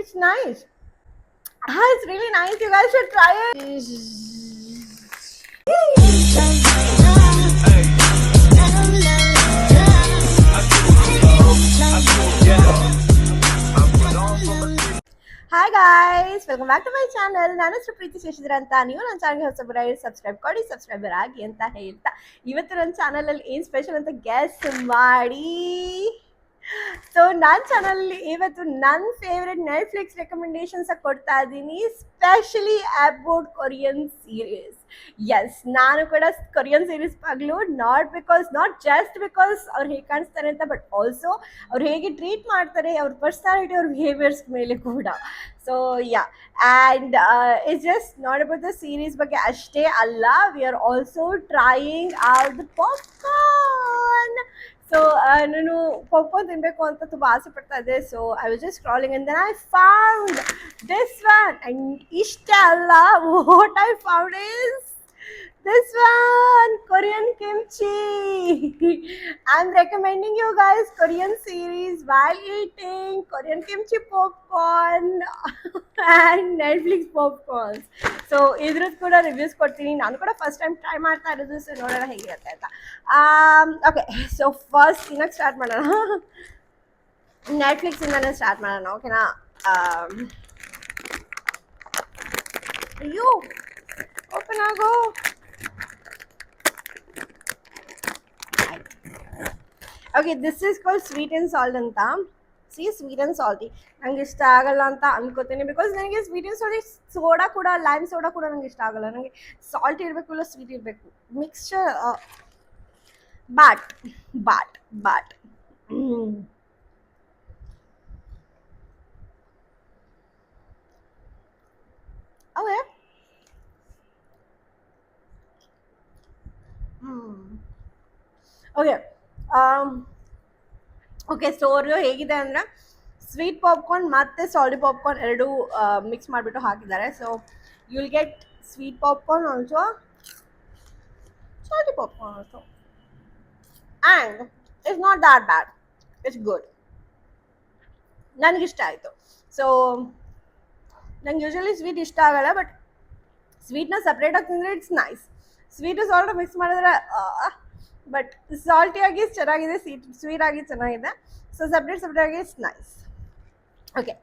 It's nice. It's really nice. You guys should try it. Hi guys, welcome back to my channel. ನಾನು ಹೆಸರು ಪ್ರೀತಿ ಶಶಿಧರ ಅಂತ. ನೀವು ನನ್ನ ಚಾನಲ್ಗೆ ಹೊಸಬರಾಗಿ ಸಬ್ಸ್ಕ್ರೈಬ್ ಮಾಡಿ, ಸಬ್ಸ್ಕ್ರೈಬರ್ ಆಗಿ ಅಂತ ಹೇಳ್ತಾ ಇವತ್ತು ನನ್ನ ಚಾನಲಲ್ಲಿ ಏನು ಸ್ಪೆಷಲ್ ಅಂತ ಗೆಸ್ ಮಾಡಿ. ಸೊ ನನ್ನ ಚಾನಲಲ್ಲಿ ಇವತ್ತು ನನ್ನ ಫೇವ್ರೆಟ್ ನೆಟ್ಫ್ಲಿಕ್ಸ್ ರೆಕಮೆಂಡೇಶನ್ಸ್ ಕೊಡ್ತಾ ಇದ್ದೀನಿ, specially about Korean series. Yes, ನಾನು ಕೂಡ ಕೊರಿಯನ್ ಸೀರೀಸ್ ಪಗ್ಲು, ನಾಟ್ ಜಸ್ಟ್ ಬಿಕಾಸ್ ಅವ್ರು ಹೇಗೆ ಕಾಣಿಸ್ತಾರೆ ಅಂತ, ಬಟ್ ಆಲ್ಸೋ ಅವ್ರು ಹೇಗೆ ಟ್ರೀಟ್ ಮಾಡ್ತಾರೆ, ಅವ್ರ ಪರ್ಸನಾಲಿಟಿ, ಅವ್ರ ಬಿಹೇವಿಯರ್ಸ್ ಮೇಲೆ ಕೂಡ. So yeah, and it's just not about the series ಬಗ್ಗೆ ಅಷ್ಟೇ ಅಲ್ಲ, we are also trying out the popcorn. So ನಾನು ಪಾಪ್ಕಾರ್ನ್ ತಿನ್ನಬೇಕು ಅಂತ ತುಂಬ ಆಸೆ ಪಡ್ತಾ ಇದ್ದೆ. So I was just scrolling and then I found this one. And ಇಷ್ಟೇ ಅಲ್ಲ, what I found is this one, Korean kimchi. I'm recommending you guys Korean series while eating Korean kimchi popcorn and Netflix popcorns. So ಇದ್ರದ್ದು ಕೂಡ reviews ಕೊಡ್ತೀನಿ. ನಾನು ಕೂಡ first time try ಮಾಡ್ತಾ ಇರೋದು, so ನೋಡೋಣ ಹೇಗಿರುತ್ತೆ ಅಂತ. ಓಕೆ, ಸೊ ಫಸ್ಟ್ ತಿನ್ನಕ್ಕೆ ಸ್ಟಾರ್ಟ್ ಮಾಡೋಣ. ನೆಟ್ಫ್ಲಿಕ್ಸಿಂದನೇ ಸ್ಟಾರ್ಟ್ ಮಾಡೋಣ, ಓಕೆನಾ? ಅಯ್ಯೋ, ಓಪನ್ ಆಗೋ. Okay, this is called sweet and salt ಅಂತ. ಸ್ವೀಟ್ ಆ್ಯಂಡ್ ಸಾಲ್ಟಿ ನಂಗೆ ಇಷ್ಟ ಆಗಲ್ಲ ಅಂತ ಅನ್ಕೋತೀನಿ, ಬಿಕಾಸ್ ನನಗೆ ಸ್ವೀಟ್ ಆ್ಯಂಡ್ ಸಾಲ್ಟಿ ಸೋಡಾ ಕೂಡ, ಲೈಮ್ ಸೋಡಾ ಕೂಡ ನನಗೆ ಇಷ್ಟ ಆಗಲ್ಲ. ನನಗೆ ಸಾಲ್ಟ್ ಇರಬೇಕು, ಇಲ್ಲ ಸ್ವೀಟ್ ಇರಬೇಕು, ಮಿಕ್ಸ್ಚರ್ ಬಾಟ್ ಅವೇ ಓಕೆ, ಸ್ಟೋರಿಯು ಹೇಗಿದೆ ಅಂದರೆ, ಸ್ವೀಟ್ ಪಾಪ್ಕಾರ್ನ್ ಮತ್ತು ಸಾಲ್ಟಿ ಪಾಪ್ಕಾರ್ನ್ ಎರಡೂ ಮಿಕ್ಸ್ ಮಾಡಿಬಿಟ್ಟು ಹಾಕಿದ್ದಾರೆ. So you will get sweet popcorn also, salty popcorn also, and it's not that bad, it's good. ನನಗಿಷ್ಟ ಆಯಿತು. ಸೊ ನಂಗೆ ಯೂಶ್ವಲಿ ಸ್ವೀಟ್ ಇಷ್ಟ ಆಗಲ್ಲ, ಬಟ್ ಸ್ವೀಟ್ನ ಸಪ್ರೇಟಾಗಿ ತಿಂದರೆ it's nice. Sweet salt mix ಮಾಡಿದ್ರೆ ಬಟ್ ಸಾಲ್ಟಿಯಾಗಿ ಚೆನ್ನಾಗಿದೆ, ಸ್ವೀಟ್ ಆಗಿ ಚೆನ್ನಾಗಿದೆ. ಸೊ ಸಪ್ರೇಟಾಗಿ ಇಟ್ಸ್ ನೈಸ್. ಓಕೆ,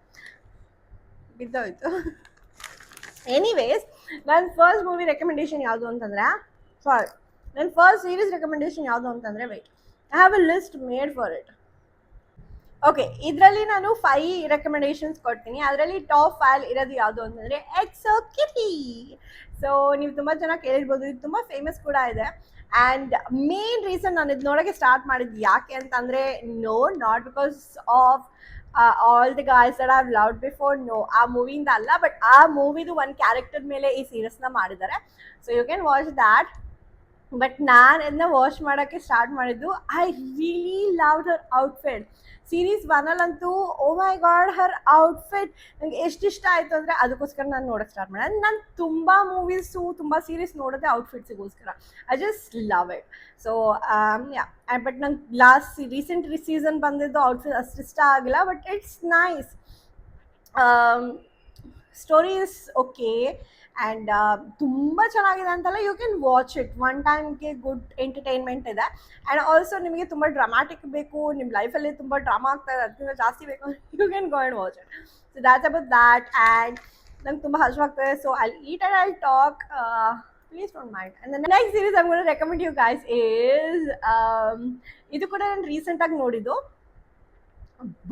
ಬಿದ್ದೋಯ್ತು. ಎನಿವೇಸ್, ನನ್ನ ಫಸ್ಟ್ ಮೂವಿ ರೆಕಮೆಂಡೇಶನ್ ಯಾವುದು ಅಂತಂದರೆ, ನನ್ನ ಫಸ್ಟ್ ಸೀರೀಸ್ ರೆಕಮೆಂಡೇಶನ್ ಯಾವುದು ಅಂತಂದರೆ, wait, I have a list made for it. Okay, ಇದರಲ್ಲಿ ನಾನು 5 ರೆಕಮೆಂಡೇಶನ್ಸ್ ಕೊಡ್ತೀನಿ. ಅದರಲ್ಲಿ ಟಾಪ್ 5 ಇರೋದು ಯಾವುದು ಅಂತಂದರೆ ಎಕ್ಸೋ ಕಿಟಿ. ಸೊ ನೀವು ತುಂಬ ಚೆನ್ನಾಗಿ ಕೇಳಿರ್ಬೋದು, ಇದು ತುಂಬ ಫೇಮಸ್ ಕೂಡ ಇದೆ. ಆ್ಯಂಡ್ ಮೇನ್ ರೀಸನ್ ನಾನು ಇದು ನೋಡೋಕ್ಕೆ ಸ್ಟಾರ್ಟ್ ಮಾಡಿದ್ದು ಯಾಕೆ ಅಂತಂದರೆ, not because of all the guys that I have loved before, ಆ ಮೂವಿಯಿಂದ ಅಲ್ಲ, ಬಟ್ ಆ ಮೂವಿದು ಒಂದು ಕ್ಯಾರೆಕ್ಟರ್ ಮೇಲೆ ಈ ಸೀರೀಸ್ನ ಮಾಡಿದ್ದಾರೆ. So you can watch that. But ನಾನು ಇದನ್ನ ವಾಚ್ ಮಾಡೋಕ್ಕೆ ಸ್ಟಾರ್ಟ್ ಮಾಡಿದ್ದು, I really loved her outfit. Series 1ಅಲ್ಲಂತೂ oh my god, her outfit ನನಗೆ ಎಷ್ಟು ಇಷ್ಟ ಆಯಿತು ಅಂದರೆ, ಅದಕ್ಕೋಸ್ಕರ ನಾನು ನೋಡೋಕ್ಕೆ ಸ್ಟಾರ್ಟ್ ಮಾಡಿದೆ. ನಾನು ತುಂಬ ಮೂವೀಸು, ತುಂಬ ಸೀರೀಸ್ ನೋಡೋದೇ ಔಟ್ಫಿಟ್ಸಿಗೋಸ್ಕರ. I just love it. So yeah, but ನಂಗೆ ರೀಸೆಂಟ್ ಸೀಸನ್ ಬಂದಿದ್ದು ಔಟ್ಫಿಟ್ ಅಷ್ಟು ಇಷ್ಟ ಆಗಿಲ್ಲ, but it's nice. Story is okay, and ತುಂಬ ಚೆನ್ನಾಗಿದೆ ಅಂತಲ್ಲ, you can watch it one ಟೈಮ್ಗೆ. ಗುಡ್ ಎಂಟರ್ಟೈನ್ಮೆಂಟ್ ಇದೆ. ಆ್ಯಂಡ್ ಆಲ್ಸೋ ನಿಮಗೆ ತುಂಬ ಡ್ರಾಮ್ಯಾಟಿಕ್ ಬೇಕು, ನಿಮ್ಮ ಲೈಫಲ್ಲಿ ತುಂಬ ಡ್ರಾಮಾ ಆಗ್ತಾ ಇದೆ, ಅದಕ್ಕಿಂತ ಜಾಸ್ತಿ ಬೇಕು, you can go and watch it. So that's about that. And ನಂಗೆ ತುಂಬ ಹಸಿವಾಗ್ತದೆ, so I eat and I talk. Please don't mind. And the next series I gonna recommend you guys is, ಇದು ಕೂಡ ನಾನು ರೀಸೆಂಟಾಗಿ ನೋಡಿದ್ದು,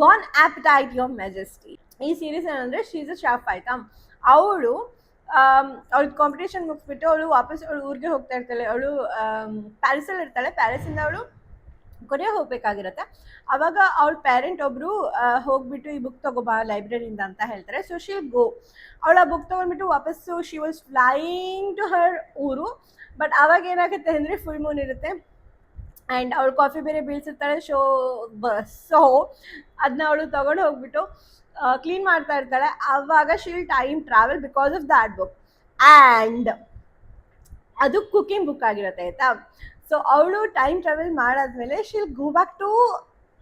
ಬಾನ್ ಆಪಟೈಟ್ ಯೋರ್ ಮೆಜೆಸ್ಟಿ. ಈ series ಏನಂದರೆ, ಶೀ ಇಸ್ ಅ ಶೆಫ್, ಆಯಿತಾ? ಅವಳು ಅವಳು ಕಾಂಪಿಟೇಷನ್ ಮುಗಿಸ್ಬಿಟ್ಟು ಅವಳು ವಾಪಸ್ ಅವಳು ಊರಿಗೆ ಹೋಗ್ತಾ ಇರ್ತಾಳೆ. ಅವಳು ಪ್ಯಾರಿಸಲ್ಲಿ ಇರ್ತಾಳೆ. ಪ್ಯಾರಿಸಿಂದ ಅವಳು ಕೊರಿಯಾ ಹೋಗಬೇಕಾಗಿರುತ್ತೆ. ಆವಾಗ ಅವಳ ಪೇರೆಂಟ್ ಒಬ್ಬರು ಹೋಗ್ಬಿಟ್ಟು ಈ ಬುಕ್ ತೊಗೊಬಾ ಲೈಬ್ರರಿಯಿಂದ ಅಂತ ಹೇಳ್ತಾರೆ. ಸೊ ಶಿ ಗೋ, ಅವಳು ಆ ಬುಕ್ ತೊಗೊಂಡ್ಬಿಟ್ಟು ವಾಪಸ್ಸು she was flying to her ಊರು. ಬಟ್ ಆವಾಗ ಏನಾಗುತ್ತೆ ಅಂದರೆ, ಫುಲ್ ಮೂನ್ ಇರುತ್ತೆ ಆ್ಯಂಡ್ ಅವಳು ಕಾಫಿ ಬೇರೆ ಬೀಳ್ಸಿರ್ತಾಳೆ. ಸೊ ಅದನ್ನ ಅವಳು ತೊಗೊಂಡು ಹೋಗ್ಬಿಟ್ಟು ಕ್ಲೀನ್ ಮಾಡ್ತಾ ಇರ್ತಾಳೆ. ಆವಾಗ she'll time travel because of that book. And ಅದು ಕುಕಿಂಗ್ ಬುಕ್ ಆಗಿರುತ್ತೆ, ಆಯಿತಾ? ಸೊ ಅವಳು ಟೈಮ್ ಟ್ರಾವೆಲ್ ಮಾಡಾದ್ಮೇಲೆ ಶೀಲ್ ಗೋ ಬ್ಯಾಕ್ ಟು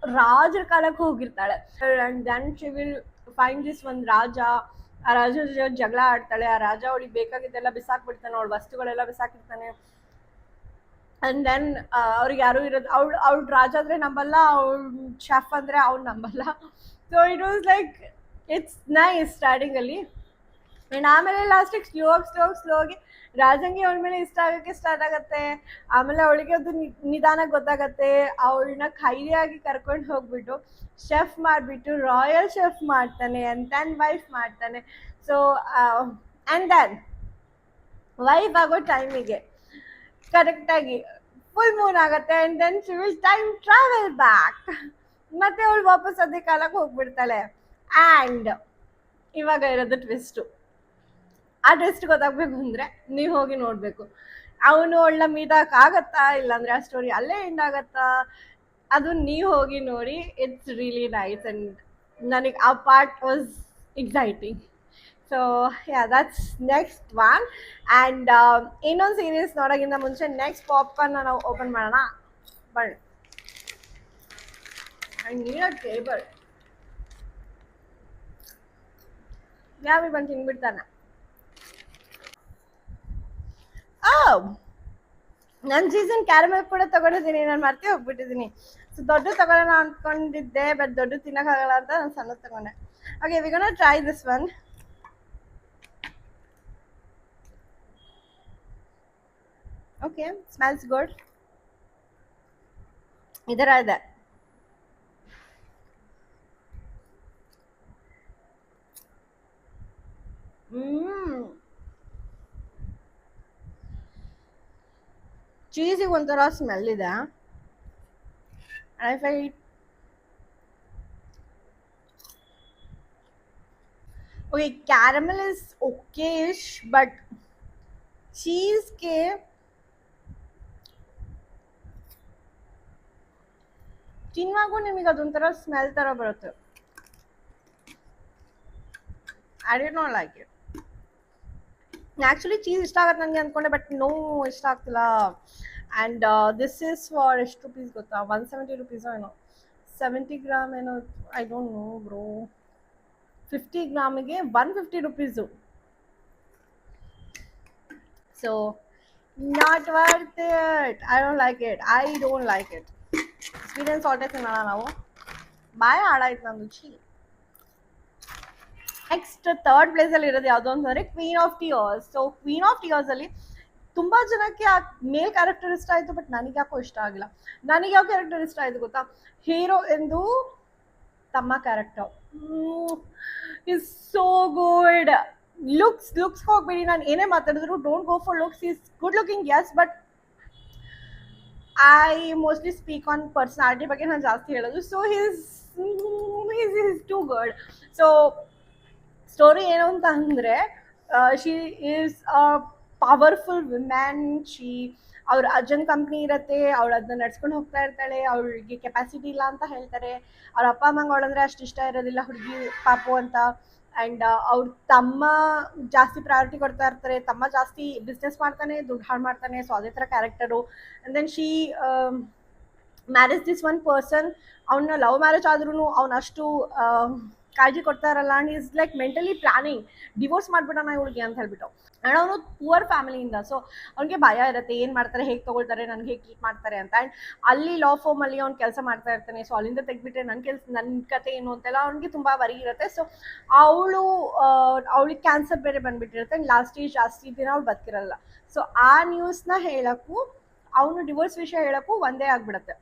ರಾಜರ ಕಾಲಕ್ಕೆ ಹೋಗಿರ್ತಾಳೆ. And then she will find this ಒಂದು ರಾಜ. ಆ ರಾಜ ಜೊತೆ ಜಗಳ ಆಡ್ತಾಳೆ. ಆ ರಾಜ ಅವಳಿಗೆ ಬೇಕಾಗಿದ್ದೆಲ್ಲ ಬಿಸಾಕ್ಬಿಡ್ತಾನೆ, ಅವಳ ವಸ್ತುಗಳೆಲ್ಲ ಬಿಸಾಕಿರ್ತಾನೆ. ಅಂಡ್ ದೆನ್ ಅವ್ರಿಗೆ ಯಾರು ಇರೋದು, ಅವಳು ರಾಜ ಅಂದ್ರೆ ನಂಬಲ್ಲ, ಅವಳು ಶೆಫ್ ಅಂದ್ರೆ ಅವ್ನು ನಂಬಲ್ಲ. So it was like it's nice starting ಅಲ್ಲಿ. ಅಂಡ್ ಆಮೇಲೆ ಲಾಸ್ಟಿಗೆ ಸ್ಲೋ ಆಗಿ ರಾಜಂಗೆ ಅವಳ ಮೇಲೆ ಇಷ್ಟ ಆಗಕ್ಕೆ ಸ್ಟಾರ್ಟ್ ಆಗತ್ತೆ. ಆಮೇಲೆ ಅವಳಿಗೆ ಅದು ನಿಧಾನ ಗೊತ್ತಾಗತ್ತೆ. ಅವಳನ್ನ ಖೈದಿಯಾಗಿ ಕರ್ಕೊಂಡು ಹೋಗ್ಬಿಟ್ಟು ಶೆಫ್ ಮಾಡಿಬಿಟ್ಟು ರಾಯಲ್ ಶೆಫ್ ಮಾಡ್ತಾನೆ, ಅಂಡ್ ದೆನ್ ವೈಫ್ ಮಾಡ್ತಾನೆ. ಸೊ ಅಂಡ್ ದೆನ್ ವೈಫ್ ಆಗೋ ಟೈಮಿಗೆ ಕರೆಕ್ಟಾಗಿ ಫುಲ್ ಮೂನ್ ಆಗತ್ತೆ. And then she will time travel back. ಮತ್ತೆ ಅವಳು ವಾಪಸ್ ಅದೇ ಕಾಲಕ್ಕೆ ಹೋಗ್ಬಿಡ್ತಾಳೆ. ಆ್ಯಂಡ್ ಇವಾಗ ಇರೋದು ಟ್ವಿಸ್ಟು. ಆ ಟ್ವಿಸ್ಟ್ ಗೊತ್ತಾಗಬೇಕು ಅಂದರೆ ನೀವು ಹೋಗಿ ನೋಡಬೇಕು. ಅವನು ಅವಳನ್ನ ಮೀಟ್ ಆಗತ್ತಾ, ಇಲ್ಲಾಂದರೆ ಆ ಸ್ಟೋರಿ ಅಲ್ಲೇ ಎಂಡ್ ಆಗತ್ತಾ, ಅದು ನೀವು ಹೋಗಿ ನೋಡಿ. It's really nice. ಆ್ಯಂಡ್ ನನಗೆ ಆ part was exciting. So yeah, that's next one. And ಇನ್ನೊಂದು ಸೀರೀಸ್ ನೋಡೋಕ್ಕಿಂತ ಮುಂಚೆ ನೆಕ್ಸ್ಟ್ ಪಾಪ್ಕಾರ್ನ್ನ ನಾವು ಓಪನ್ ಮಾಡೋಣ. ಬನ್ನಿ. I need a table. ಯಾವಿ ಬಂದು ತಿನ್ಬಿಡ್ತಾನೆ. ನಾನು ಸೀಸನ್ ಕ್ಯಾರಮೆಲ್ ಕೂಡ ತಗೊಂಡಿದ್ದೀನಿ. ನಾನು ಮರ್ತೆ ಹೋಗ್ಬಿಟ್ಟಿದ್ದೀನಿ. ಸೊ ದೊಡ್ಡ ತಗೊಳ್ಳೋಣ ಅಂದ್ಕೊಂಡಿದ್ದೆ, ಬಟ್ ದೊಡ್ಡ ತಿನ್ನೋಕ್ಕಾಗಲ್ಲ ಅಂತ ನಾನು ಸಣ್ಣದು ತಗೊಂಡೆ. Okay, we gonna try this one. Okay, smells good. ಇದರ ಇದೆ. ಚೀಸಿಗೆ ಒಂಥರ ಸ್ಮೆಲ್ ಇದೆ. I fight okay, caramel is okayish, but ಚೀಸ್ಗೆ ತಿನ್ನುವಾಗೂ ನಿಮಗೆ ಅದೊಂಥರ ಸ್ಮೆಲ್ ಥರ ಬರುತ್ತೆ. I did not like it. Actually cheese ಇಷ್ಟ ಆಗುತ್ತೆ ನನಗೆ ಅಂದ್ಕೊಂಡೆ, ಬಟ್ ನೋ, ಇಷ್ಟ ಆಗ್ತಿಲ್ಲ. ಆ್ಯಂಡ್ ದಿಸ್ ಈಸ್ ಫಾರ್ ಎಷ್ಟು ರುಪೀಸ್ ಗೊತ್ತಾ? 170 ರುಪೀಸೋ ಏನೋ, 70 ಗ್ರಾಮ್ ಏನೋ, ಐ ಡೋಂಟ್ ನೋ ಬ್ರೋ. 50 ಗ್ರಾಮಿಗೆ 150 rupees. So not worth it. I don't like it. Sweet and ಸಾಲ್ಟೇ ತಿನ್ನೋಣ ನಾವು. ಬಾಯ ಹಾಳಾಯ್ತು ನಂದು. ಚೀ. ನೆಕ್ಸ್ಟ್ ಥರ್ಡ್ ಪ್ಲೇಸಲ್ಲಿ ಇರೋದು ಯಾವುದೋ ಅಂತಂದರೆ queen of tears. So queen of ಟಿಯರ್ಸಲ್ಲಿ ತುಂಬ ಜನಕ್ಕೆ ಆ ಮೇಲ್ ಕ್ಯಾರೆಕ್ಟರ್ ಇಷ್ಟ ಆಯಿತು, ಬಟ್ ನನಗೆ ಯಾಕೋ ಇಷ್ಟ ಆಗಿಲ್ಲ. ನನಗೆ ಯಾವ ಕ್ಯಾರೆಕ್ಟರ್ ಇಷ್ಟ ಆಯಿತು ಗೊತ್ತಾ? ಹೀರೋ ಎಂದು ತಮ್ಮ character is so good. Looks ಹೋಗ್ಬೇಡಿ, ನಾನು ಏನೇ ಮಾತಾಡಿದ್ರು don't go for looks. Is good looking, yes, but I mostly speak on personality ಬಗ್ಗೆ ನಾನು ಜಾಸ್ತಿ ಹೇಳೋದು. So is too good. So story ಏನು ಅಂತ ಅಂದರೆ, she is a powerful women. ಅವ್ರ ಅಜ್ಜನ ಕಂಪ್ನಿ ಇರುತ್ತೆ, ಅವಳು ಅದನ್ನ ನಡ್ಸ್ಕೊಂಡು ಹೋಗ್ತಾ ಇರ್ತಾಳೆ. ಅವಳಿಗೆ ಕೆಪಾಸಿಟಿ ಇಲ್ಲ ಅಂತ ಹೇಳ್ತಾರೆ. ಅವ್ರ ಅಪ್ಪ ಅಮ್ಮಂಗೆ ಅವಳಂದ್ರೆ ಅಷ್ಟು ಇಷ್ಟ ಇರೋದಿಲ್ಲ, ಹುಡುಗಿ ಪಾಪು ಅಂತ. ಆ್ಯಂಡ್ ಅವ್ರ ತಮ್ಮ ಜಾಸ್ತಿ ಪ್ರಯಾರಿಟಿ ಕೊಡ್ತಾ ಇರ್ತಾರೆ. ತಮ್ಮ ಜಾಸ್ತಿ ಬಿಸ್ನೆಸ್ ಮಾಡ್ತಾನೆ, ದುಡ್ಡು ಹಾಳು ಮಾಡ್ತಾನೆ. ಸೊ ಅದೇ ಥರ character. And then she marriage this one person. ಅವನ್ನ ಲವ್ ಮ್ಯಾರೇಜ್ ಆದ್ರೂ ಅವನಷ್ಟು ಕಾಳಜಿ ಕೊಡ್ತಾ ಇರಲ್ಲ. And is like mentally planning divorce ಮಾಡ್ಬಿಡೋಣ ಇವಳಿಗೆ ಅಂತ ಹೇಳ್ಬಿಟ್ಟು. ಆ್ಯಂಡ್ ಅವನು ಪುವರ್ ಫ್ಯಾಮಿಲಿಯಿಂದ. ಸೊ ಅವ್ನಿಗೆ ಭಯ ಇರುತ್ತೆ, ಏನು ಮಾಡ್ತಾರೆ, ಹೇಗೆ ತೊಗೊಳ್ತಾರೆ, ನನಗೆ ಹೇಗೆ ಟ್ರೀಟ್ ಮಾಡ್ತಾರೆ ಅಂತ. ಆ್ಯಂಡ್ ಅಲ್ಲಿ ಲಾ ಫೋಮಲ್ಲಿ ಅವ್ನು ಕೆಲಸ ಮಾಡ್ತಾ ಇರ್ತಾನೆ. ಸೊ ಅಲ್ಲಿಂದ ತೆಗ್ಬಿಟ್ರೆ ನನ್ನ ಕತೆ ಏನು ಅಂತೆಲ್ಲ ಅವ್ನಿಗೆ ತುಂಬ ವರಿ ಇರುತ್ತೆ. ಸೊ ಅವಳಿಗೆ ಕ್ಯಾನ್ಸರ್ ಬೇರೆ ಬಂದುಬಿಟ್ಟಿರುತ್ತೆ. ಆ್ಯಂಡ್ ಜಾಸ್ತಿ ದಿನ ಅವ್ಳು ಬದುಕಿರಲ್ಲ. ಸೊ ಆ ನ್ಯೂಸ್ನ ಹೇಳೋಕ್ಕೂ ಅವನು ಡಿವೋರ್ಸ್ ವಿಷಯ ಹೇಳೋಕ್ಕೂ ಒಂದೇ ಆಗಿಬಿಡುತ್ತೆ.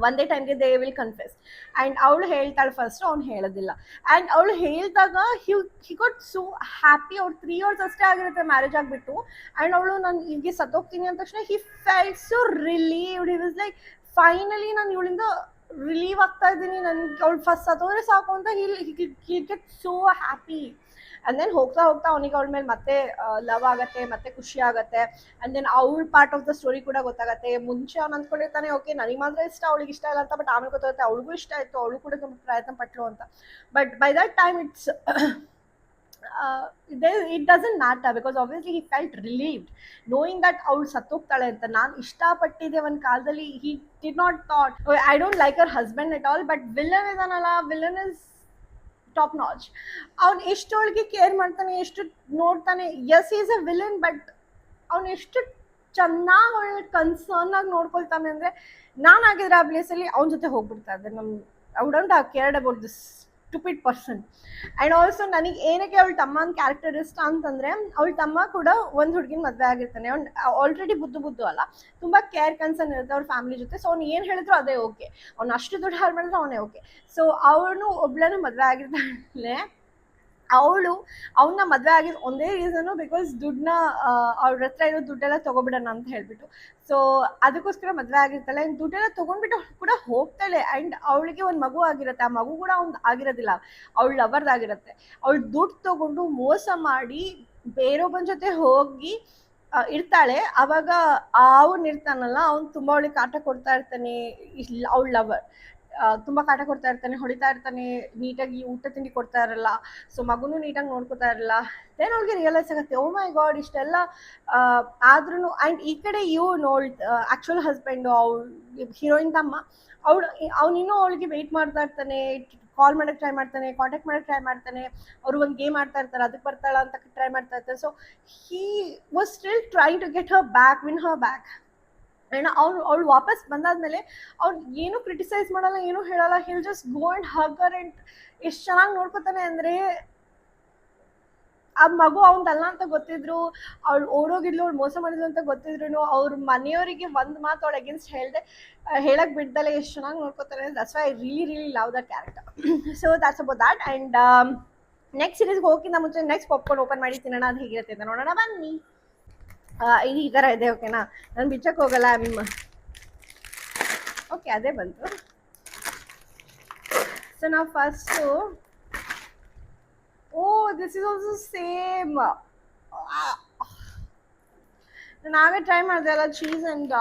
ಒಂದೇ ಟೈಮ್ಗೆ ದೇ ವಿಲ್ ಕನ್ಫೆಸ್. ಆ್ಯಂಡ್ ಅವಳು ಹೇಳ್ತಾಳೆ ಫಸ್ಟ್, ಅವ್ನು ಹೇಳೋದಿಲ್ಲ. ಆ್ಯಂಡ್ ಅವಳು ಹೇಳಿದಾಗ ಹಿ ಗಾಟ್ ಸೋ ಹ್ಯಾಪಿ. ಅವ್ರು 3 years ಅಷ್ಟೇ ಆಗಿರುತ್ತೆ ಮ್ಯಾರೇಜ್ ಆಗಿಬಿಟ್ಟು. ಆ್ಯಂಡ್ ಅವಳು ನಾನು ಹೀಗೆ ಸತ್ತೋಗ್ತೀನಿ ಅಂದ ತಕ್ಷಣ he felt so relieved. He was like, finally ನಾನು ಇವಳಿಂದ ರಿಲೀವ್ ಆಗ್ತಾ ಇದ್ದೀನಿ, ನನಗೆ ಅವಳು ಫಸ್ಟ್ ಸತ್ತೋದ್ರೆ ಸಾಕು ಅಂತ. He get so happy. And then ಹೋಗ್ತಾ ಅವನಿಗೆ ಅವಳ ಮೇಲೆ ಮತ್ತೆ ಲವ್ ಆಗುತ್ತೆ, ಮತ್ತೆ ಖುಷಿ ಆಗುತ್ತೆ. ಆ್ಯಂಡ್ ದೆನ್ ಅವಳ ಪಾರ್ಟ್ ಆಫ್ ದ ಸ್ಟೋರಿ ಕೂಡ ಗೊತ್ತಾಗುತ್ತೆ. ಮುಂಚೆ ಅವ್ನು ಅಂದ್ಕೊಂಡಿರ್ತಾನೆ, ಓಕೆ ನನಗೆ ಮಾತ್ರ ಇಷ್ಟ, ಅವಳಿಗೆ ಇಷ್ಟ ಇಲ್ಲ ಅಂತ. ಬಟ್ ಆಮೇಲೆ ಗೊತ್ತಾಗುತ್ತೆ ಅವಳಿಗೂ ಇಷ್ಟ ಆಯಿತು, ಅವಳು ಕೂಡ ತುಂಬ ಪ್ರಯತ್ನ ಪಟ್ಟಳು ಅಂತ. But by that time it doesn't matter, because obviously he felt relieved knowing that ಅವಳು ಸತ್ತೋಗ್ತಾಳೆ ಅಂತ. ನಾನು ಇಷ್ಟಪಟ್ಟಿದ್ದೆ ಒಂದು ಕಾಲದಲ್ಲಿ. he did not thought, I don't like her husband at all, but villain ಇದಾನಲ್ಲ, villain is ಟಾಪ್ ನಾಚ್. ಅವ್ನು ಎಷ್ಟು ಅವಳಿಗೆ care ಮಾಡ್ತಾನೆ, ಎಷ್ಟು ನೋಡ್ತಾನೆ. Yes is a villain, but ಅವ್ನು ಎಷ್ಟು ಚೆನ್ನಾಗಿ ಅವಳ ಕನ್ಸರ್ನ್ ಆಗಿ ನೋಡ್ಕೊಳ್ತಾನೆ ಅಂದ್ರೆ, ನಾನಾಗಿದ್ರೆ ಆ ಪ್ಲೇಸಲ್ಲಿ ಅವನ ಜೊತೆ ಹೋಗ್ಬಿಡ್ತಾ ಇದ್ದೆ. I wouldn't have cared about this stupid person. And also ನನಗೆ ಏನಕ್ಕೆ ಅವಳ ತಮ್ಮನ ಕ್ಯಾರೆಕ್ಟರ್ ಇಷ್ಟ ಅಂತಂದರೆ, ಅವಳ ತಮ್ಮ ಕೂಡ ಒಂದು ಹುಡುಗಿನ ಮದುವೆ ಆಗಿರ್ತಾನೆ. ಅವ್ನು ಆಲ್ರೆಡಿ ಬುದ್ದು ಅಲ್ಲ, ತುಂಬ ಕೇರ್ ಕನ್ಸರ್ನ್ ಇರುತ್ತೆ ಅವ್ರ ಫ್ಯಾಮಿಲಿ ಜೊತೆ. ಸೊ ಅವ್ನು ಏನು ಹೇಳಿದ್ರು ಅದೇ ಓಕೆ, ಅವ್ನು ಅಷ್ಟು ದುಡ್ಡು ಹಾಳು ಮಾಡಿದ್ರೆ ಅವನೇ ಓಕೆ. ಸೊ ಅವನು ಒಬ್ಳನ್ನು ಮದುವೆ ಆಗಿರ್ತಾನೆ. ಅವನ್ನ ಮದುವೆ ಆಗಿದ್ದು ಒಂದೇ ರೀಸನು, ಬಿಕಾಸ್ ದುಡ್ಡನ್ನ ಅವ್ರ ಹತ್ರ ಇರೋ ದುಡ್ಡೆಲ್ಲ ತೊಗೊಬಿಡೋಣ ಅಂತ ಹೇಳ್ಬಿಟ್ಟು. ಸೊ ಅದಕ್ಕೋಸ್ಕರ ಮದುವೆ ಆಗಿರ್ತಾಳೆ. ದುಡ್ಡೆಲ್ಲ ತೊಗೊಂಡ್ಬಿಟ್ಟು ಕೂಡ ಹೋಗ್ತಾಳೆ. ಆ್ಯಂಡ್ ಅವಳಿಗೆ ಒಂದು ಮಗು ಆಗಿರುತ್ತೆ. ಆ ಮಗು ಕೂಡ ಅವ್ನು ಆಗಿರೋದಿಲ್ಲ, ಅವಳು ಲವರ್ದಾಗಿರುತ್ತೆ. ಅವಳು ದುಡ್ಡು ತೊಗೊಂಡು ಮೋಸ ಮಾಡಿ ಬೇರೊಬ್ಬನ ಜೊತೆ ಹೋಗಿ ಇರ್ತಾಳೆ. ಆವಾಗ ಅವನು ಇರ್ತಾನಲ್ಲ, ಅವ್ನು ತುಂಬ ಅವಳಿಗೆ ಕಾಟ ಕೊಡ್ತಾ ಇರ್ತಾನೆ. ಅವಳ ಲವರ್ ತುಂಬ ಕಾಟ ಕೊಡ್ತಾ ಇರ್ತಾನೆ, ಹೊಡಿತಾ ಇರ್ತಾನೆ, ನೀಟಾಗಿ ಊಟ ತಿಂಡಿ ಕೊಡ್ತಾ ಇರಲ್ಲ. ಸೊ ಮಗುನೂ ನೀಟಾಗಿ ನೋಡ್ಕೊತಾ ಇರಲ್ಲ. ದೆನ್ ಅವ್ಳಿಗೆ ರಿಯಲೈಸ್ ಆಗುತ್ತೆ, ಓ ಮೈ ಗಾಡ್ ಇಷ್ಟೆಲ್ಲ ಆದ್ರೂ. ಆ್ಯಂಡ್ ಈ ಕಡೆ ಇವನು ಆ್ಯಕ್ಚುಯಲ್ ಹಸ್ಬೆಂಡು, ಅವಳು ಹೀರೋಯಿನ್ ತಮ್ಮ, ಅವನಿನ್ನೂ ಅವಳಿಗೆ ವೆಯ್ಟ್ ಮಾಡ್ತಾ ಇರ್ತಾನೆ. ಕಾಲ್ ಮಾಡೋಕ್ಕೆ ಟ್ರೈ ಮಾಡ್ತಾನೆ, ಕಾಂಟ್ಯಾಕ್ಟ್ ಮಾಡೋಕ್ಕೆ ಟ್ರೈ ಮಾಡ್ತಾನೆ. ಅವರು ಒಂದು ಗೇಮ್ ಆಡ್ತಾ ಇರ್ತಾರೆ, ಅದಕ್ಕೆ ಬರ್ತಾಳ ಅಂತ ಟ್ರೈ ಮಾಡ್ತಾ ಇರ್ತಾರೆ. So he was still try to get her back, win her back. And ಅವಳು ವಾಪಸ್ ಬಂದಾದ್ಮೇಲೆ ಅವ್ನು ಏನೂ ಕ್ರಿಟಿಸೈಸ್ ಮಾಡಲ್ಲ, ಏನೂ ಹೇಳಲ್ಲ. He'll just go and hug her. And ಎಷ್ಟು ಚೆನ್ನಾಗಿ ನೋಡ್ಕೊತಾನೆ ಅಂದರೆ, ಆ ಮಗು ಅವನದಲ್ಲ ಅಂತ ಗೊತ್ತಿದ್ರು, ಅವಳು ಓಡೋಗಿದ್ಲು, ಅವಳು ಮೋಸ ಮಾಡಿದ್ಲು ಅಂತ ಗೊತ್ತಿದ್ರು, ಅವ್ರ ಮನೆಯವರಿಗೆ ಒಂದು ಮಾತು ಅವಳು ಅಗೇನ್ಸ್ಟ್ ಹೇಳಕ್ಕೆ ಬಿಡ್ದಲೆ ಎಷ್ಟು ಚೆನ್ನಾಗಿ ನೋಡ್ಕೊತಾರೆ. That's why I really love that character. So that's about that. And next ಸೀರೀಸ್ಗೆ ಹೋಗೋಕ್ಕಿಂತ ಮುಂಚೆ ನೆಕ್ಸ್ಟ್ ಪಾಪ್ಕಾರ್ನ್ ಓಪನ್ ಮಾಡಿ ತಿನ್ನೋಣ, ಅದು ಹೇಗಿರುತ್ತೆ ಅಂತ ನೋಡೋಣ ಬನ್ನಿ. ಇದು ಈ ಥರ ಇದೆ, ಓಕೆನಾ? ನಾನು ಬಿಚ್ಚಕ್ಕೆ ಹೋಗಲ್ಲ. ಓಕೆ, ಅದೇ ಬಂತು. ಸೊ ನಾವು first, oh this is also same. ನಾವೇ ಟ್ರೈ ಮಾಡಿದೆ ಅಲ್ಲ, cheese and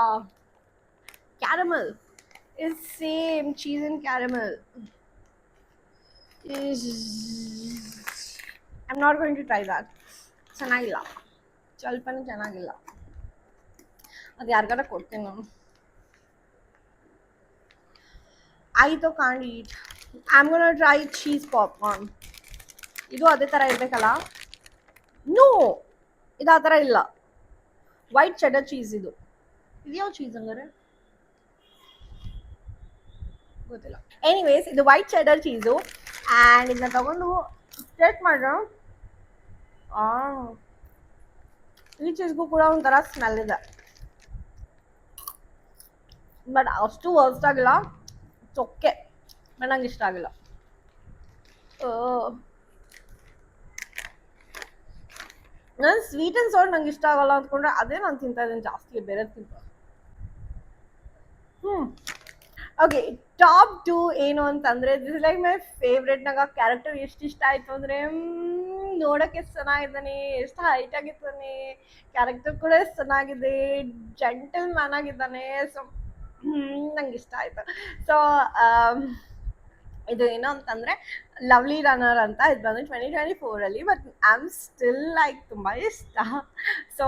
caramel is same. Cheese and caramel is, I am not going to try that. ಚೆನ್ನಾಗಿಲ್ಲ, ಸ್ವಲ್ಪನೂ ಚೆನ್ನಾಗಿಲ್ಲ. ಅದು ಯಾರಿಗಾರ ಕೊಡ್ತೀನಿ ನಾನು. ಆಯಿತು, can't eat. I am gonna try cheese popcorn. ಇದು ಅದೇ ಥರ ಇರಬೇಕಲ್ಲ? ನೋ, ಇದು ಆ ಥರ ಇಲ್ಲ. ವೈಟ್ ಚೆಡರ್ ಚೀಸ್ ಇದು. ಯಾವ ಚೀಸ್ ಹಂಗಾರೆ ಗೊತ್ತಿಲ್ಲ. ಎನಿವೇಸ್, ಇದು ವೈಟ್ ಚೆಡರ್ ಚೀಸು. ಆ್ಯಂಡ್ ಇದನ್ನ ತಗೊಂಡು ಟೇಸ್ಟ್ ಮಾಡ್ರೆ, ಈ ಚೀಸ್ಗೂ ಕೂಡ ಒಂಥರ ಸ್ಮೆಲ್ ಇದೆ, ಬಟ್ ಅಷ್ಟು ವರ್ಸ್ಟ್ ಆಗಿಲ್ಲ. ಚೊಕ್ಕೆ, ಬಟ್ ನಂಗೆ ಇಷ್ಟ ಆಗಿಲ್ಲ. ನಾನು ಸ್ವೀಟ್ ಆ್ಯಂಡ್ ಸಾಲ್ಟ್ ನಂಗೆ ಇಷ್ಟ ಆಗಲ್ಲ ಅಂದ್ಕೊಂಡ್ರೆ ಅದೇ ನಾನು ತಿಂತಾ ಇದ್ದೀನಿ ಜಾಸ್ತಿ, ಬೇರೆ ತಿಂತ. ಓಕೆ, ಟಾಪ್ 2 ಏನು ಅಂತಂದರೆ, this is like my favourite. ನಂಗೆ ಆ ಕ್ಯಾರೆಕ್ಟರ್ ಎಷ್ಟು ಇಷ್ಟ ಆಯಿತು ಅಂದರೆ, ನೋಡೋಕ್ಕೆ ಎಷ್ಟು ಚೆನ್ನಾಗಿದ್ದಾನೆ, ಎಷ್ಟು ಹೈಟ್ ಆಗಿದ್ದಾನೆ, ಕ್ಯಾರೆಕ್ಟರ್ ಕೂಡ ಎಷ್ಟು ಚೆನ್ನಾಗಿದೆ, ಜೆಂಟಲ್ ಮ್ಯಾನ್ ಆಗಿದ್ದಾನೆ. ಸೊ ನಂಗೆ ಇಷ್ಟ ಆಯಿತು. ಸೊ ಇದು ಏನು ಅಂತಂದರೆ ಲವ್ಲಿ ರನ್ನರ್ ಅಂತ. ಇದು ಬಂದು 2024ಅಲ್ಲಿ, but I am still like ತುಂಬ ಇಷ್ಟ. ಸೊ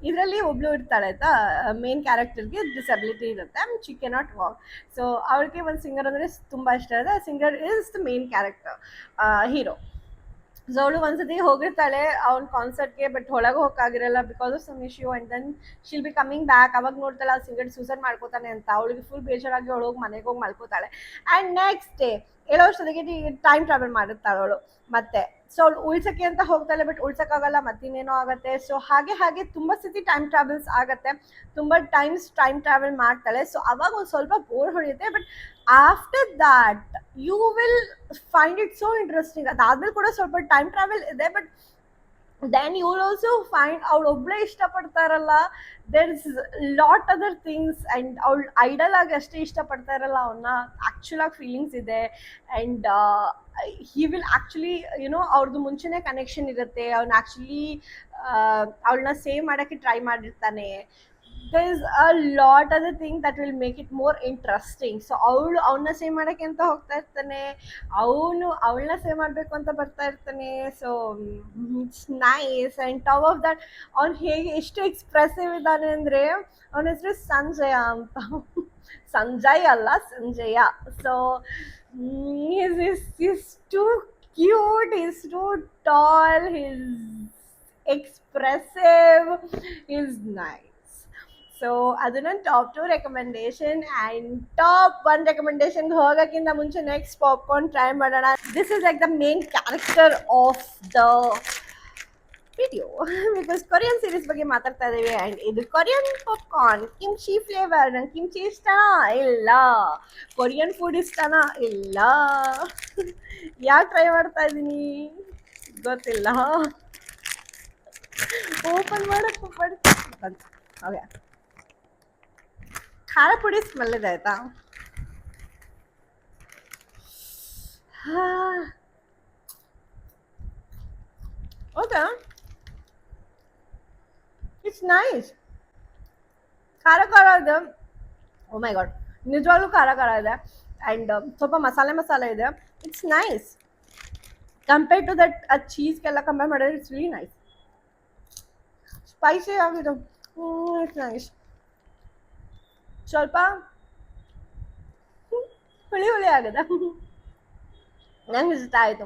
ಇದರಲ್ಲಿ ಒಬ್ಳು ಇರ್ತಾಳೆ ಆಯಿತಾ, ಮೇನ್ ಕ್ಯಾರೆಕ್ಟರ್ಗೆ ಡಿಸಬಿಲಿಟಿ ಇರುತ್ತೆ, ಶಿ ಕೆನಾಟ್ ವಾಕ್. ಸೊ ಅವಳಿಗೆ ಒಂದು ಸಿಂಗರ್ ಅಂದರೆ ತುಂಬ ಇಷ್ಟ ಇರುತ್ತೆ. ಆ singer is the main character, hero. So ಅವಳು ಒಂದ್ಸತಿ ಹೋಗಿರ್ತಾಳೆ ಅವ್ನ ಕಾನ್ಸರ್ಟ್ಗೆ, ಬಟ್ ಒಳಗೆ ಹೋಗೋಕ್ಕಾಗಿರಲ್ಲ because of some issue. And then she'll be coming back. ಅವಾಗ ನೋಡ್ತಾಳೆ ಆ ಸಿಂಗರ್ ಸೂಸೈಡ್ ಮಾಡ್ಕೋತಾನೆ ಅಂತ. ಅವಳಿಗೆ ಫುಲ್ ಬೇಜಾರಾಗಿ ಅವಳು ಹೋಗಿ ಮನೆಗೆ ಹೋಗಿ ಮಲ್ಕೋತಾಳೆ. ಆ್ಯಂಡ್ ನೆಕ್ಸ್ಟ್ ಡೇ ಹೇಳೋ ಅಷ್ಟೊತ್ತಿಗೆ ಟೈಮ್ ಟ್ರಾವೆಲ್ ಮಾಡಿರ್ತಾಳೆ ಅವಳು ಮತ್ತೆ. ಸೊ ಅವಳು ಉಳ್ಸಕ್ಕೆ ಅಂತ ಹೋಗ್ತಾಳೆ, ಬಟ್ ಉಳ್ಸೋಕ್ಕಾಗಲ್ಲ, ಮತ್ತಿನ್ನೇನೋ ಆಗುತ್ತೆ. ಸೊ ಹಾಗೆ ತುಂಬ ಸತಿ ಟೈಮ್ ಟ್ರಾವೆಲ್ಸ್ ಆಗುತ್ತೆ, ತುಂಬ ಟೈಮ್ಸ್ ಟೈಮ್ ಟ್ರಾವೆಲ್ ಮಾಡ್ತಾಳೆ. ಸೊ ಅವಾಗ ಒಂದು ಸ್ವಲ್ಪ ಬೋರ್ ಹೊಡೆಯುತ್ತೆ, but after that you will find it so interesting. ಅದಾದ್ಮೇಲೆ ಕೂಡ ಸ್ವಲ್ಪ ಟೈಮ್ ಟ್ರಾವೆಲ್ ಇದೆ, but then you will also find ಅವಳು ಒಬ್ಬಳೇ ಇಷ್ಟಪಡ್ತಾ ಇರಲ್ಲ, there is lot other things. And ಅವಳು ಐಡಲ್ ಆಗಿ ಅಷ್ಟೇ ಇಷ್ಟಪಡ್ತಾ ಇರಲ್ಲ, ಅವನ್ನ ಆ್ಯಕ್ಚುಲ್ ಆಗಿ ಫೀಲಿಂಗ್ಸ್ ಇದೆ. And he will actually you know ಅವ್ರದ್ದು ಮುಂಚೆನೇ ಕನೆಕ್ಷನ್ ಇರುತ್ತೆ. ಅವ್ನು ಆ್ಯಕ್ಚುಲಿ ಅವಳನ್ನ ಸೇವ್ ಮಾಡೋಕ್ಕೆ ಟ್ರೈ ಮಾಡಿರ್ತಾನೆ. there is a lot other thing that will make it more interesting. So ಅವನ್ನ ಸೇವ್ ಮಾಡೋಕ್ಕೆ ಅಂತ ಹೋಗ್ತಾ ಇರ್ತಾನೆ, ಅವಳನ್ನ ಸೇವ್ ಮಾಡಬೇಕು ಅಂತ ಬರ್ತಾ ಇರ್ತಾನೆ. So it's nice. And top of that ಅವ್ನು ಹೇಗೆ ಎಷ್ಟು ಎಕ್ಸ್ಪ್ರೆಸಿವ್ ಇದ್ದಾನೆ ಅಂದರೆ, ಅವನ ಹೆಸರು ಸಂಜಯ ಅಂತ. ಸಂಜಯ್ ಅಲ್ಲ, Sanjaya. So He's too cute. He's too tall. He's expressive. He's nice. So ಅದು ನನ್ನ ಟಾಪ್ 2 ರೆಕಮೆಂಡೇಶನ್ ಆ್ಯಂಡ್ ಟಾಪ್ 1 ರೆಕಮೆಂಡೇಶನ್ಗೆ ಹೋಗೋಕ್ಕಿಂತ ಮುಂಚೆ ನೆಕ್ಸ್ಟ್ ಪಾಪ್ಕಾರ್ನ್ ಟ್ರೈ ಮಾಡೋಣ. This is like the main character of the video because Korean series ಬಗ್ಗೆ ಮಾತಾಡ್ತಾ ಇದ್ದೀವಿ and ಇದು Korean popcorn kimchi flavour. ನಂಗೆ kimchi ಇಷ್ಟನಾ ಇಲ್ಲ, ಕೊರಿಯನ್ ಫುಡ್ ಇಷ್ಟನಾ ಇಲ್ಲ, ಯಾಕೆ ಟ್ರೈ ಮಾಡ್ತಾ ಇದ್ದೀನಿ ಗೊತ್ತಿಲ್ಲ. ಓಪನ್ ಮಾಡಕ್ಕೆ ಬಂತು. ಓಕೆ, ಖಾರ ಪುಡಿ ಸ್ಮೆಲ್ ಇದೆ ಆಯ್ತಾ. Okay, it's nice. ಖಾರ ಖಾರ ಇದೆ. ಓ ಮೈ ಗಾಡ್, ನಿಜವಾಗ್ಲೂ ಖಾರ ಖಾರ ಇದೆ ಆ್ಯಂಡ್ ಸ್ವಲ್ಪ ಮಸಾಲೆ ಇದೆ. It's nice compare to that ಚೀಸ್ಗೆಲ್ಲ ಕಂಪೇರ್ ಮಾಡಿದ್ರೆ ಇಟ್ಸ್ ರಿಯಲಿ ನೈಸ್. ಸ್ಪೈಸಿ ಆಗಿದೆ. It's nice. ಸ್ವಲ್ಪ ಹುಳಿ ಆಗಿದೆ. ನಂಗೆ ಇಷ್ಟ ಆಯಿತು.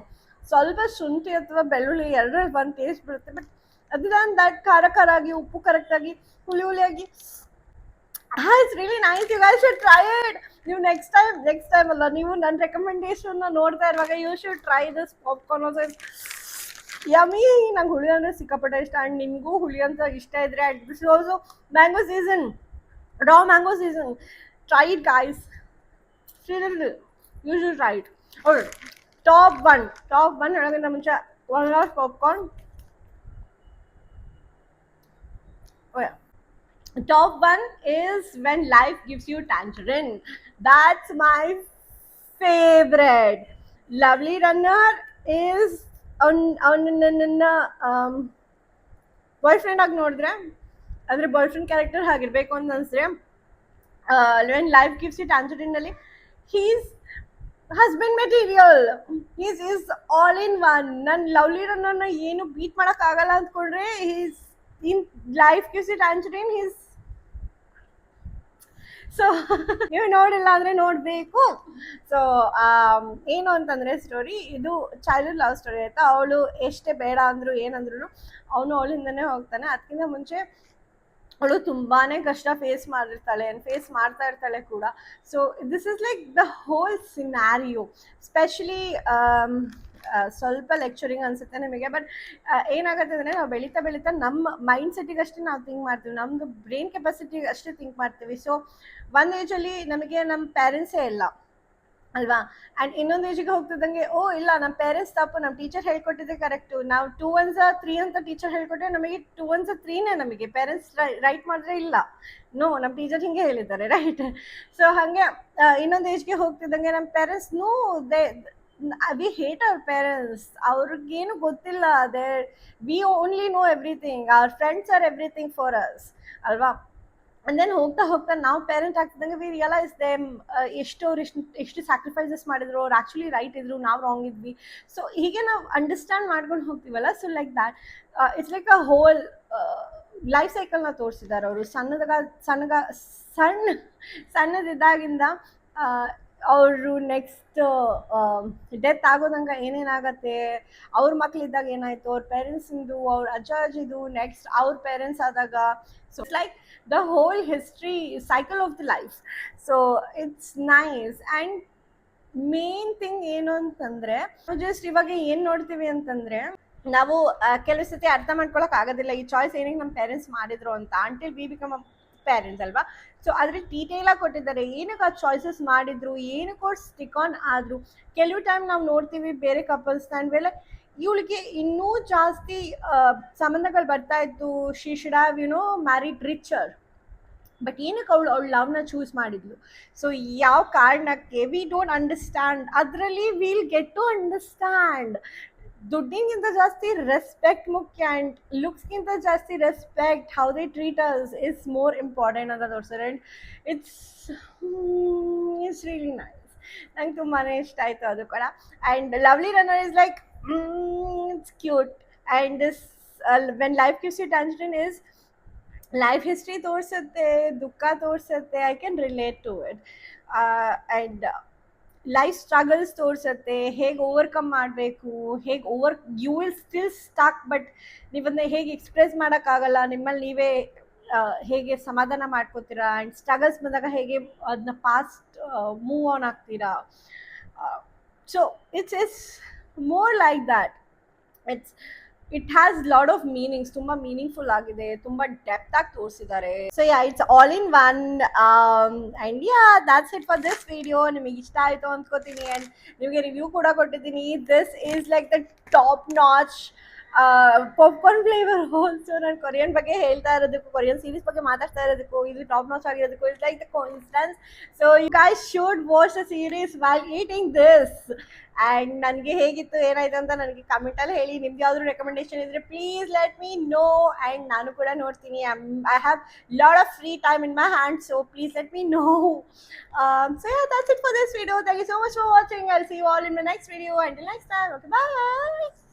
ಸ್ವಲ್ಪ ಶುಂಠಿ ಅಥವಾ ಬೆಳ್ಳುಳ್ಳಿ ಎರಡರಲ್ಲಿ ಒಂದು ಟೇಸ್ಟ್ ಬರುತ್ತೆ, ಬಟ್ ಅದರ್ ದ್ಯಾನ್ ದಟ್ ಖಾರ ಆಗಿ, ಉಪ್ಪು ಕರೆಕ್ಟಾಗಿ, ಹುಳಿಯಾಗಿ, it's really nice. You guys should try it. ನೀವು ನೆಕ್ಸ್ಟ್ ಟೈಮ್ ಅಲ್ಲ, ನೀವು ನನ್ನ ರೆಕಮೆಂಡೇಶನ್ನ ನೋಡ್ತಾ ಇರುವಾಗ you should try this popcorn also. Yummy. ನಂಗೆ ಹುಳಿ ಅಂದರೆ ಸಿಕ್ಕಾಪಟ್ಟೆ ಇಷ್ಟ ಆ್ಯಂಡ್ ನಿಮಗೂ ಹುಳಿ ಅಂತ ಇಷ್ಟ ಇದ್ರೆ and this is also mango season, raw mango season. Try it, guys. Seriously, you should try it. Okay, top one ಹೇಳೋಕ್ಕಿಂತ ಮುಂಚೆ one last popcorn. Okay, top one is When Life Gives You Tangerine. That's my favorite. Lovely Runner is ನನ್ನ boy friend ಆಗಿ ನೋಡಿದ್ರೆ, ಅಂದರೆ boy friend character ಆಗಿರಬೇಕು ಅಂತ ಅನಿಸಿದ್ರೆ, when life gives you tangerine ಅಲ್ಲಿ he's husband material. Is all in one. ನನ್ನ lovely ರನ್ನರ್ನ ಏನು ಬೀಟ್ ಮಾಡೋಕ್ಕಾಗಲ್ಲ ಅಂದ್ಕೊಂಡ್ರೆ he's in life gives you tangerine. So ನೀವು ನೋಡಿಲ್ಲ ಅಂದರೆ ನೋಡಬೇಕು. ಸೊ ಏನು ಅಂತಂದರೆ ಸ್ಟೋರಿ ಇದು ಚೈಲ್ಡ್ಹುಡ್ ಲವ್ ಸ್ಟೋರಿ ಆಯಿತಾ. ಅವಳು ಎಷ್ಟೇ ಬೇಡ ಅಂದರು ಏನಂದ್ರೂ ಅವಳಿಂದನೇ ಹೋಗ್ತಾನೆ. ಅದಕ್ಕಿಂತ ಮುಂಚೆ ಅವಳು ತುಂಬಾ ಕಷ್ಟ ಫೇಸ್ ಮಾಡ್ತಾ ಇರ್ತಾಳೆ ಕೂಡ. So this is like the whole scenario. Specially ಸ್ವಲ್ಪ ಲೆಕ್ಚರಿಂಗ್ ಅನಿಸುತ್ತೆ ನಿಮಗೆ, ಬಟ್ ಏನಾಗುತ್ತೆ ಅಂದರೆ ನಾವು ಬೆಳೀತಾ ನಮ್ಮ ಮೈಂಡ್ ಸೆಟ್ಟಿಗೆ ಅಷ್ಟೇ ನಾವು ಥಿಂಕ್ ಮಾಡ್ತೀವಿ, ನಮ್ಮದು ಬ್ರೈನ್ ಕೆಪಾಸಿಟಿಗೆ ಅಷ್ಟೇ ಥಿಂಕ್ ಮಾಡ್ತೀವಿ. ಸೊ ಒಂದು ಏಜಲ್ಲಿ ನಮಗೆ ನಮ್ಮ ಪೇರೆಂಟ್ಸೇ ಇಲ್ಲ ಅಲ್ವಾ, ಆ್ಯಂಡ್ ಇನ್ನೊಂದು ಏಜಿಗೆ ಹೋಗ್ತಿದ್ದಂಗೆ ಇಲ್ಲ ನಮ್ಮ ಪೇರೆಂಟ್ಸ್ ತಪ್ಪು, ನಮ್ಮ ಟೀಚರ್ ಹೇಳ್ಕೊಟ್ಟಿದ್ದೆ ಕರೆಕ್ಟು, ನಾವು 2 1 3 ಅಂತ ಟೀಚರ್ ಹೇಳ್ಕೊಟ್ರೆ ನಮಗೆ 2 1 3ನೇ ನಮಗೆ ಪೇರೆಂಟ್ಸ್ ರೈಟ್ ಮಾಡಿದ್ರೆ ಇಲ್ಲ, ನೋ ನಮ್ಮ ಟೀಚರ್ ಹಿಂಗೆ ಹೇಳಿದ್ದಾರೆ ರೈಟ್. ಸೊ ಹಾಗೆ ಇನ್ನೊಂದು ಏಜ್ಗೆ ಹೋಗ್ತಿದ್ದಂಗೆ ನಮ್ಮ parents we hate our parents. ಅವ್ರಿಗೇನು ಗೊತ್ತಿಲ್ಲ, we only know everything, our friends are everything for us ಅಲ್ವಾ. ಅಂಡ್ ದೆನ್ ಹೋಗ್ತಾ ನಾವು ಪೇರೆಂಟ್ ಆಗ್ತಿದ್ದಂಗೆ ವಿ ರಿಯಲೈಸ್ ಎಷ್ಟು ಸ್ಯಾಕ್ರಿಫೈಸಸ್ ಮಾಡಿದ್ರು, ಅವ್ರು ಆ್ಯಕ್ಚುಲಿ ರೈಟ್ ಇದ್ರು, ನಾವು ರಾಂಗ್ ಇದ್ವಿ. ಸೊ ಹೀಗೆ ನಾವು ಅಂಡರ್ಸ್ಟ್ಯಾಂಡ್ ಮಾಡ್ಕೊಂಡು ಹೋಗ್ತೀವಲ್ಲ. So like that it's like a whole life ಸೈಕಲ್ನ ತೋರಿಸಿದ್ದಾರೆ ಅವರು. ಸಣ್ಣದಿದ್ದಾಗಿಂದ ಅವರು ನೆಕ್ಸ್ಟ್ ಡೆತ್ ಆಗೋದಂಗ ಏನೇನಾಗತ್ತೆ, ಅವ್ರ ಮಕ್ಳಿದ್ದಾಗ ಏನಾಯಿತು, ಅವ್ರ ಪೇರೆಂಟ್ಸಿಂದು, ಅವ್ರ ಅಜ್ಜಿದು, ನೆಕ್ಸ್ಟ್ ಅವ್ರ ಪೇರೆಂಟ್ಸ್ ಆದಾಗ. So it's like the whole history cycle of the life. So it's nice. And main thing ಏನು ಅಂತಂದರೆ, ಜಸ್ಟ್ ಇವಾಗ ಏನು ನೋಡ್ತೀವಿ ಅಂತಂದರೆ, ನಾವು ಕೆಲವು ಸತಿ ಅರ್ಥ ಮಾಡ್ಕೊಳಕ್ಕೆ ಆಗೋದಿಲ್ಲ ಈ ಚಾಯ್ಸ್ ಏನಕ್ಕೆ ನಮ್ಮ ಪೇರೆಂಟ್ಸ್ ಮಾಡಿದ್ರು ಅಂತ, until we become a parents ಅಲ್ವಾ. ಸೊ ಅದ್ರಲ್ಲಿ ಡೀಟೇಲಾಗಿ ಕೊಟ್ಟಿದ್ದಾರೆ ಏನಕ್ಕೆ ಆ ಚಾಯ್ಸಸ್ ಮಾಡಿದ್ರು, ಏನಕ್ಕೆ ಅವ್ರು ಸ್ಟಿಕ್ ಆನ್ ಆದರು. ಕೆಲವು ಟೈಮ್ ನಾವು ನೋಡ್ತೀವಿ ಬೇರೆ ಕಪಲ್ಸ್ ಆ್ಯಂಡ್ ಇವಳಿಗೆ ಇನ್ನೂ ಜಾಸ್ತಿ ಸಂಬಂಧಗಳು ಬರ್ತಾ ಇತ್ತು, she should have married richer, but ಏನಕ್ಕೆ ಅವಳು ಲವ್ನ ಚೂಸ್ ಮಾಡಿದ್ಲು. ಸೊ ಯಾವ ಕಾರಣಕ್ಕೆ ವಿ ಡೋಂಟ್ ಅಂಡರ್ಸ್ಟ್ಯಾಂಡ್. ಅದರಲ್ಲಿ ವಿಲ್ ಗೆಟ್ ಟು ಅಂಡರ್ಸ್ಟ್ಯಾಂಡ್. ದುಡ್ಡಿಗಿಂತ ಜಾಸ್ತಿ ರೆಸ್ಪೆಕ್ಟ್ ಮುಖ್ಯ, ಆ್ಯಂಡ್ ಲುಕ್ಸ್ಗಿಂತ ಜಾಸ್ತಿ respect, how they treat us is more important ಅಂತ ತೋರಿಸ್ತಾರೆ. And it's really nice. ನಂಗೆ ತುಂಬಾ ಇಷ್ಟ ಆಯಿತು ಅದು ಕೂಡ. And lovely runner is like it's cute. And this when life gives you tangerine is life history ತೋರಿಸುತ್ತೆ, ದುಃಖ ತೋರಿಸುತ್ತೆ. I can relate to it. And life struggles ತೋರಿಸುತ್ತೆ, ಹೇಗೆ ಓವರ್ಕಮ್ ಮಾಡಬೇಕು, ಹೇಗೆ you will still stuck but ನೀವನ್ನ ಹೇಗೆ express ಮಾಡೋಕ್ಕಾಗಲ್ಲ, ನಿಮ್ಮಲ್ಲಿ ನೀವೇ ಹೇಗೆ ಸಮಾಧಾನ ಮಾಡ್ಕೋತೀರಾ, ಆ್ಯಂಡ್ ಸ್ಟ್ರಗಲ್ಸ್ ಬಂದಾಗ ಹೇಗೆ ಅದನ್ನ ಪಾಸ್ಟ್ ಮೂವ್ ಆನ್ ಆಗ್ತೀರಾ. So it's more like that. It has lot of meanings, ತುಂಬಾ ಮೀನಿಂಗ್ಫುಲ್ ಆಗಿದೆ, ತುಂಬಾ ಡೆಪ್ತ್ ಆಗಿ ತೋರಿಸಿದ್ದಾರೆ. So yeah, it's all in one. And yeah, that's it for this video. ನಿಮಗೆ ಇಷ್ಟ ಆಯ್ತು ಅಂದ್ಕೋತೀನಿ, ಅಂಡ್ ನಿಮಗೆ ರಿವ್ಯೂ ಕೂಡ ಕೊಟ್ಟಿದ್ದೀನಿ. This is like the top notch popcorn flavour. Also ನಾನು ಕೊರಿಯನ್ ಬಗ್ಗೆ ಹೇಳ್ತಾ ಇರೋದಕ್ಕೂ, ಕೊರಿಯನ್ ಸೀರೀಸ್ ಬಗ್ಗೆ ಮಾತಾಡ್ತಾ ಇರೋದಕ್ಕೂ, ಇದು top notch ಆಗಿರೋದಕ್ಕೂ it's like the coincidence. So you guys should watch the series while eating this. And ನನಗೆ ಹೇಗಿತ್ತು ಏನಾಯ್ತು ಅಂತ ನನಗೆ ಕಮೆಂಟಲ್ಲಿ ಹೇಳಿ. ನಿಮ್ಗೆ ಯಾವ್ದಾದ್ರು ರೆಕಮೆಂಡೇಶನ್ ಇದ್ರೆ please let me know. And ನಾನು ಕೂಡ ನೋಡ್ತೀನಿ. I have lot of free time in my hand, so please let me know. So yeah, that's it for this video. Thank you so much for watching. I'll see you all in my next video. Until next time, okay, bye.